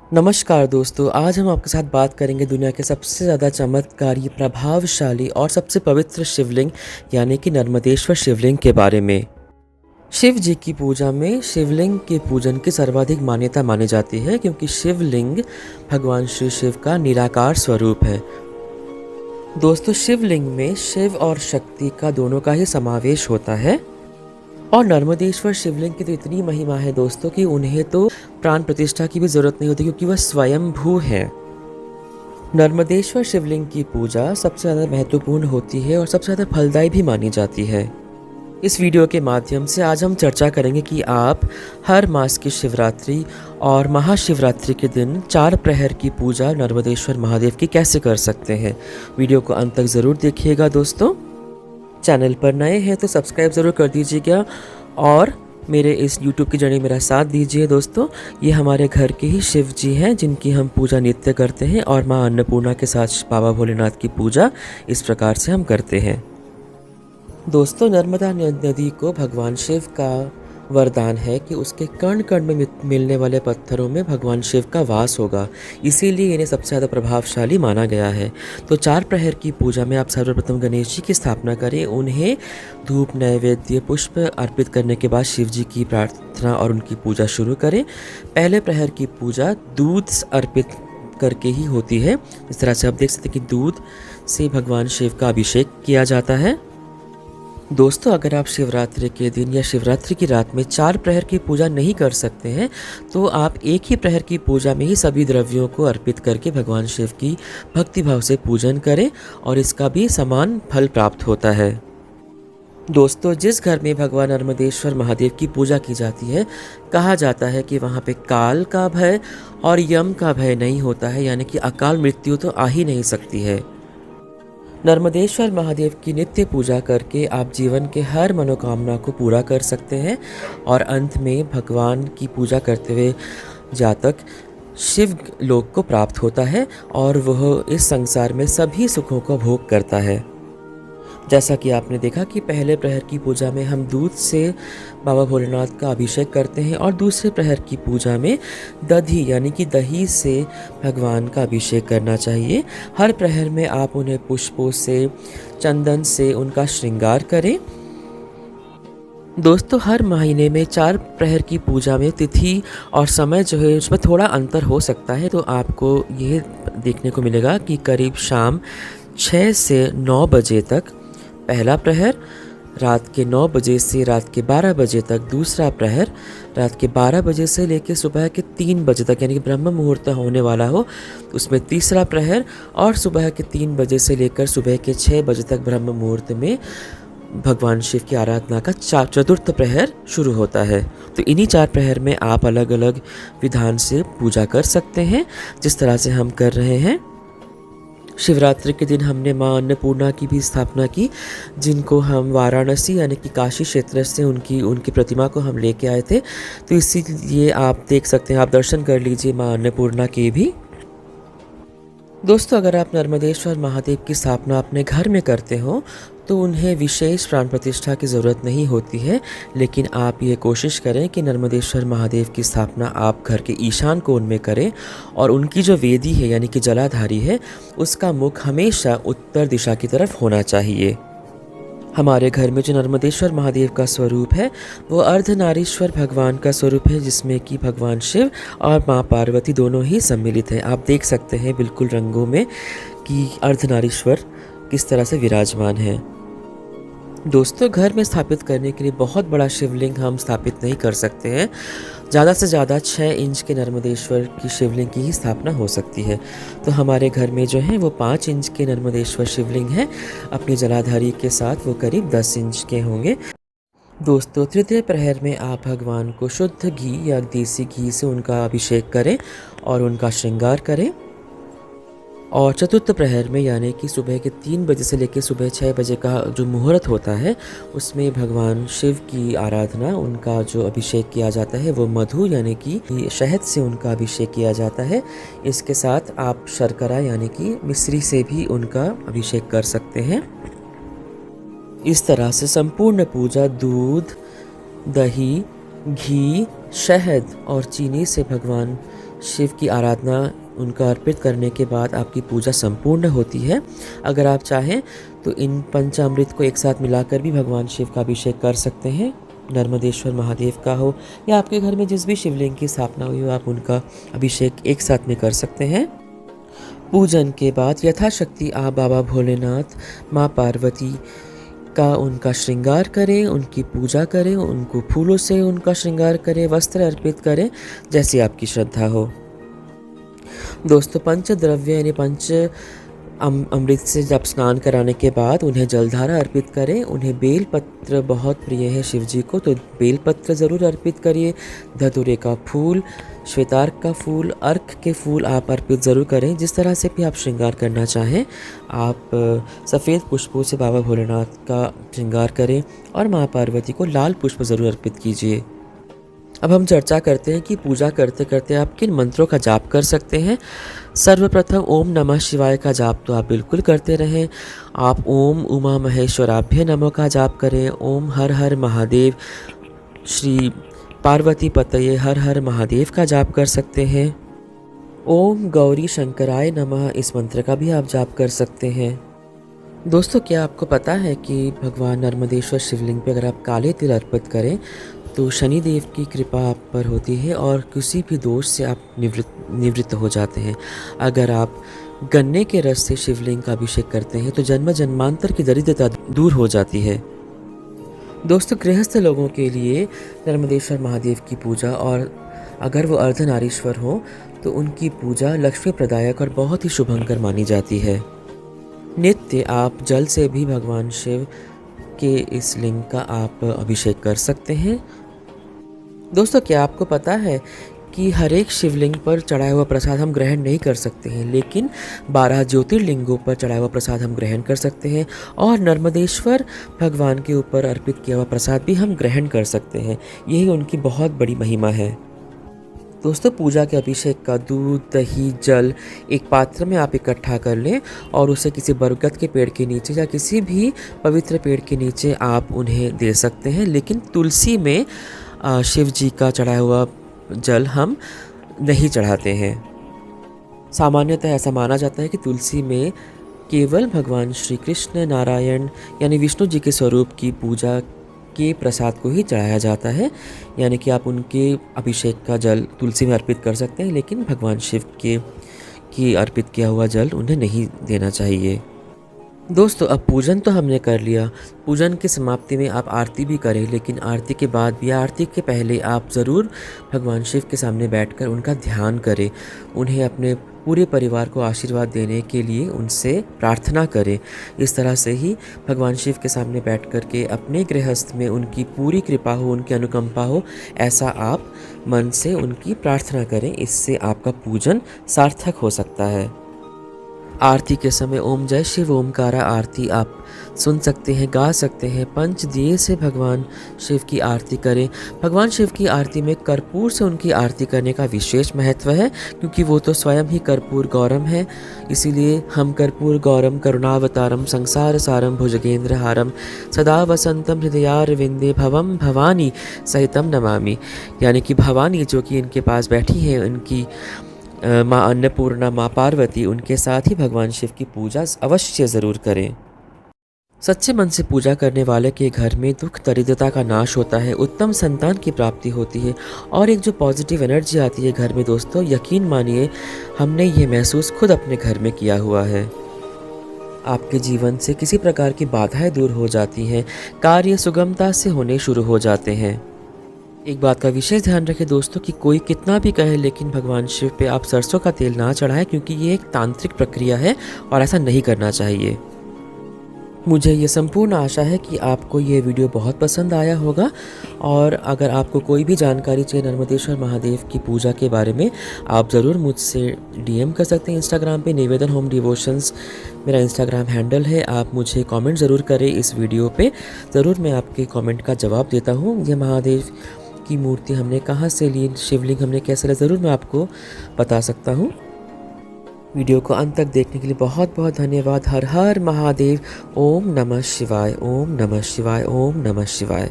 नमस्कार दोस्तों, आज हम आपके साथ बात करेंगे दुनिया के सबसे ज़्यादा चमत्कारी, प्रभावशाली और सबसे पवित्र शिवलिंग यानी कि नर्मदेश्वर शिवलिंग के बारे में। शिव जी की पूजा में शिवलिंग के पूजन की सर्वाधिक मान्यता मानी जाती है क्योंकि शिवलिंग भगवान श्री शिव का निराकार स्वरूप है। दोस्तों, शिवलिंग में शिव और शक्ति का दोनों का ही समावेश होता है और नर्मदेश्वर शिवलिंग की तो इतनी महिमा है दोस्तों कि उन्हें तो प्राण प्रतिष्ठा की भी जरूरत नहीं होती क्योंकि वह स्वयंभू है। नर्मदेश्वर शिवलिंग की पूजा सबसे ज़्यादा महत्वपूर्ण होती है और सबसे ज़्यादा फलदायी भी मानी जाती है। इस वीडियो के माध्यम से आज हम चर्चा करेंगे कि आप हर मास की शिवरात्रि और महाशिवरात्रि के दिन 4 प्रहर की पूजा नर्मदेश्वर महादेव की कैसे कर सकते हैं। वीडियो को अंत तक ज़रूर देखिएगा दोस्तों। चैनल पर नए हैं तो सब्सक्राइब ज़रूर कर दीजिएगा और मेरे इस YouTube की जर्नी मेरा साथ दीजिए दोस्तों। ये हमारे घर के ही शिव जी हैं जिनकी हम पूजा नित्य करते हैं और माँ अन्नपूर्णा के साथ बाबा भोलेनाथ की पूजा इस प्रकार से हम करते हैं। दोस्तों, नर्मदा नदी को भगवान शिव का वरदान है कि उसके कण कण में मिलने वाले पत्थरों में भगवान शिव का वास होगा, इसीलिए इन्हें सबसे ज़्यादा प्रभावशाली माना गया है। तो 4 प्रहर की पूजा में आप सर्वप्रथम गणेश जी की स्थापना करें, उन्हें धूप नैवेद्य पुष्प अर्पित करने के बाद शिव जी की प्रार्थना और उनकी पूजा शुरू करें। पहले प्रहर की पूजा दूध अर्पित करके ही होती है। इस तरह से आप देख सकते हैं कि दूध से भगवान शिव का अभिषेक किया जाता है। दोस्तों, अगर आप शिवरात्रि के दिन या शिवरात्रि की रात में 4 प्रहर की पूजा नहीं कर सकते हैं तो आप एक ही प्रहर की पूजा में ही सभी द्रव्यों को अर्पित करके भगवान शिव की भक्तिभाव से पूजन करें और इसका भी समान फल प्राप्त होता है। दोस्तों, जिस घर में भगवान नर्मदेश्वर महादेव की पूजा की जाती है, कहा जाता है कि वहाँ पे काल का भय और यम का भय नहीं होता है, यानी कि अकाल मृत्यु तो आ ही नहीं सकती है। नर्मदेश्वर महादेव की नित्य पूजा करके आप जीवन के हर मनोकामना को पूरा कर सकते हैं और अंत में भगवान की पूजा करते हुए जातक शिव लोक को प्राप्त होता है और वह इस संसार में सभी सुखों को भोग करता है। जैसा कि आपने देखा कि पहले प्रहर की पूजा में हम दूध से बाबा भोलेनाथ का अभिषेक करते हैं और दूसरे प्रहर की पूजा में दधी यानी कि दही से भगवान का अभिषेक करना चाहिए। हर प्रहर में आप उन्हें पुष्पों से, चंदन से उनका श्रृंगार करें। दोस्तों, हर महीने में 4 प्रहर की पूजा में तिथि और समय जो है उसमें थोड़ा अंतर हो सकता है, तो आपको ये देखने को मिलेगा कि करीब शाम 6 से 9 बजे तक पहला प्रहर, रात के 9 बजे से रात के 12 बजे तक दूसरा प्रहर, रात के 12 बजे से लेकर सुबह के 3 बजे तक यानी कि ब्रह्म मुहूर्त होने वाला हो उसमें तीसरा प्रहर और सुबह के 3 बजे से लेकर सुबह के 6 बजे तक ब्रह्म मुहूर्त में भगवान शिव की आराधना का चतुर्थ प्रहर शुरू होता है। तो इन्हीं 4 प्रहर में आप अलग अलग विधान से पूजा कर सकते हैं जिस तरह से हम कर रहे हैं। शिवरात्रि के दिन हमने माँ अन्नपूर्णा की भी स्थापना की, जिनको हम वाराणसी यानी कि काशी क्षेत्र से उनकी प्रतिमा को हम लेके आए थे। तो इसीलिए आप देख सकते हैं, आप दर्शन कर लीजिए माँ अन्नपूर्णा के भी। दोस्तों, अगर आप नर्मदेश्वर महादेव की स्थापना अपने घर में करते हो तो उन्हें विशेष प्राण प्रतिष्ठा की ज़रूरत नहीं होती है, लेकिन आप ये कोशिश करें कि नर्मदेश्वर महादेव की स्थापना आप घर के ईशान कोण में करें और उनकी जो वेदी है यानी कि जलाधारी है उसका मुख हमेशा उत्तर दिशा की तरफ होना चाहिए। हमारे घर में जो नर्मदेश्वर महादेव का स्वरूप है वो अर्धनारीश्वर भगवान का स्वरूप है, जिसमें कि भगवान शिव और माँ पार्वती दोनों ही सम्मिलित हैं। आप देख सकते हैं बिल्कुल रंगों में कि अर्धनारीश्वर किस तरह से विराजमान है। दोस्तों, घर में स्थापित करने के लिए बहुत बड़ा शिवलिंग हम स्थापित नहीं कर सकते हैं। ज़्यादा से ज़्यादा 6 इंच के नर्मदेश्वर की शिवलिंग की ही स्थापना हो सकती है। तो हमारे घर में जो है वो 5 इंच के नर्मदेश्वर शिवलिंग है। अपनी जलाधारी के साथ वो करीब 10 इंच के होंगे। दोस्तों, तृतीय प्रहर में आप भगवान को शुद्ध घी या देसी घी से उनका अभिषेक करें और उनका श्रृंगार करें। और चतुर्थ प्रहर में यानी कि सुबह के 3 बजे से लेकर सुबह 6 बजे का जो मुहूर्त होता है उसमें भगवान शिव की आराधना, उनका जो अभिषेक किया जाता है वो मधु यानी कि शहद से उनका अभिषेक किया जाता है। इसके साथ आप शर्करा यानी कि मिश्री से भी उनका अभिषेक कर सकते हैं। इस तरह से संपूर्ण पूजा दूध, दही, घी, शहद और चीनी से भगवान शिव की आराधना उनका अर्पित करने के बाद आपकी पूजा संपूर्ण होती है। अगर आप चाहें तो इन पंचामृत को एक साथ मिलाकर भी भगवान शिव का अभिषेक कर सकते हैं। नर्मदेश्वर महादेव का हो या आपके घर में जिस भी शिवलिंग की स्थापना हुई हो, आप उनका अभिषेक एक साथ में कर सकते हैं। पूजन के बाद यथाशक्ति आप बाबा भोलेनाथ, माँ पार्वती का उनका श्रृंगार करें, उनकी पूजा करें, उनको फूलों से उनका श्रृंगार करें, वस्त्र अर्पित करें, जैसी आपकी श्रद्धा हो। दोस्तों, पंच द्रव्य यानी पंच अमृत से जब स्नान कराने के बाद उन्हें जलधारा अर्पित करें। उन्हें बेलपत्र बहुत प्रिय है शिव जी को, तो बेलपत्र ज़रूर अर्पित करिए। धतूरे का फूल, श्वेतार्क का फूल, अर्क के फूल आप अर्पित ज़रूर करें। जिस तरह से भी आप श्रृंगार करना चाहें, आप सफ़ेद पुष्पों से बाबा भोलेनाथ का श्रृंगार करें और माँ पार्वती को लाल पुष्प ज़रूर अर्पित कीजिए। अब हम चर्चा करते हैं कि पूजा करते करते आप किन मंत्रों का जाप कर सकते हैं। सर्वप्रथम ओम नमः शिवाय का जाप तो आप बिल्कुल करते रहें। आप ओम उमा महेश्वराभ्य नमः का जाप करें। ओम हर हर महादेव, श्री पार्वती पतये हर हर महादेव का जाप कर सकते हैं। ओम गौरी शंकराय नमः, इस मंत्र का भी आप जाप कर सकते हैं। दोस्तों, क्या आपको पता है कि भगवान नर्मदेश्वर शिवलिंग पे अगर आप काले तिल अर्पित करें तो शनिदेव की कृपा आप पर होती है और किसी भी दोष से आप निवृत्त हो जाते हैं। अगर आप गन्ने के रस से शिवलिंग का अभिषेक करते हैं तो जन्म जन्मांतर की दरिद्रता दूर हो जाती है। दोस्तों, गृहस्थ लोगों के लिए नर्मदेश्वर महादेव की पूजा, और अगर वो अर्धनारीश्वर हो तो उनकी पूजा लक्ष्मी प्रदायक और बहुत ही शुभंकर मानी जाती है। नित्य आप जल से भी भगवान शिव के इस लिंग का आप अभिषेक कर सकते हैं। दोस्तों, क्या आपको पता है कि हर एक शिवलिंग पर चढ़ाया हुआ प्रसाद हम ग्रहण नहीं कर सकते हैं, लेकिन 12 ज्योतिर्लिंगों पर चढ़ाया हुआ प्रसाद हम ग्रहण कर सकते हैं और नर्मदेश्वर भगवान के ऊपर अर्पित किया हुआ प्रसाद भी हम ग्रहण कर सकते हैं। यही उनकी बहुत बड़ी महिमा है। दोस्तों, पूजा के अभिषेक का दूध, दही, जल एक पात्र में आप इकट्ठा कर लें और उसे किसी बरगद के पेड़ के नीचे या किसी भी पवित्र पेड़ के नीचे आप उन्हें दे सकते हैं। लेकिन तुलसी में शिव जी का चढ़ाया हुआ जल हम नहीं चढ़ाते हैं। सामान्यतः ऐसा माना जाता है कि तुलसी में केवल भगवान श्री कृष्ण नारायण यानी विष्णु जी के स्वरूप की पूजा के प्रसाद को ही चढ़ाया जाता है, यानी कि आप उनके अभिषेक का जल तुलसी में अर्पित कर सकते हैं, लेकिन भगवान शिव की अर्पित किया हुआ जल उन्हें नहीं देना चाहिए। दोस्तों, अब पूजन तो हमने कर लिया। पूजन की समाप्ति में आप आरती भी करें, लेकिन आरती के बाद भी, आरती के पहले आप ज़रूर भगवान शिव के सामने बैठकर उनका ध्यान करें। उन्हें अपने पूरे परिवार को आशीर्वाद देने के लिए उनसे प्रार्थना करें। इस तरह से ही भगवान शिव के सामने बैठ कर के अपने गृहस्थ में उनकी पूरी कृपा हो, उनकी अनुकंपा हो, ऐसा आप मन से उनकी प्रार्थना करें। इससे आपका पूजन सार्थक हो सकता है। आरती के समय ओम जय शिव ओमकारा आरती आप सुन सकते हैं, गा सकते हैं। पंच दिए से भगवान शिव की आरती करें। भगवान शिव की आरती में कर्पूर से उनकी आरती करने का विशेष महत्व है, क्योंकि वो तो स्वयं ही कर्पूर गौरम है। इसीलिए हम कर्पूर गौरम करुणावतारम संसार सारम भुजगेंद्र हारम सदा वसंतम हृदयारविंदे भवम भवानी सहितम नमामि, यानी कि भवानी जो कि इनके पास बैठी हैं, उनकी माँ अन्नपूर्णा, माँ पार्वती, उनके साथ ही भगवान शिव की पूजा अवश्य ज़रूर करें। सच्चे मन से पूजा करने वाले के घर में दुख दरिद्रता का नाश होता है, उत्तम संतान की प्राप्ति होती है और एक जो पॉजिटिव एनर्जी आती है घर में। दोस्तों, यकीन मानिए, हमने ये महसूस खुद अपने घर में किया हुआ है। आपके जीवन से किसी प्रकार की बाधाएं दूर हो जाती हैं, कार्य सुगमता से होने शुरू हो जाते हैं। एक बात का विशेष ध्यान रखें दोस्तों कि कोई कितना भी कहे, लेकिन भगवान शिव पे आप सरसों का तेल ना चढ़ाएं, क्योंकि ये एक तांत्रिक प्रक्रिया है और ऐसा नहीं करना चाहिए। मुझे ये संपूर्ण आशा है कि आपको ये वीडियो बहुत पसंद आया होगा, और अगर आपको कोई भी जानकारी चाहिए नर्मदेश्वर महादेव की पूजा के बारे में, आप ज़रूर मुझसे DM कर सकते हैं। इंस्टाग्राम पे निवेदन होम डिवोशंस मेरा इंस्टाग्राम हैंडल है। आप मुझे कमेंट ज़रूर करें इस वीडियो पे, ज़रूर मैं आपके कमेंट का जवाब देता हूँ। ये महादेव की मूर्ति हमने कहाँ से ली, शिवलिंग हमने कैसे लिया, ज़रूर मैं आपको बता सकता हूँ। वीडियो को अंत तक देखने के लिए बहुत बहुत धन्यवाद। हर हर महादेव। ओम नमः शिवाय, ओम नमः शिवाय, ओम नमः शिवाय।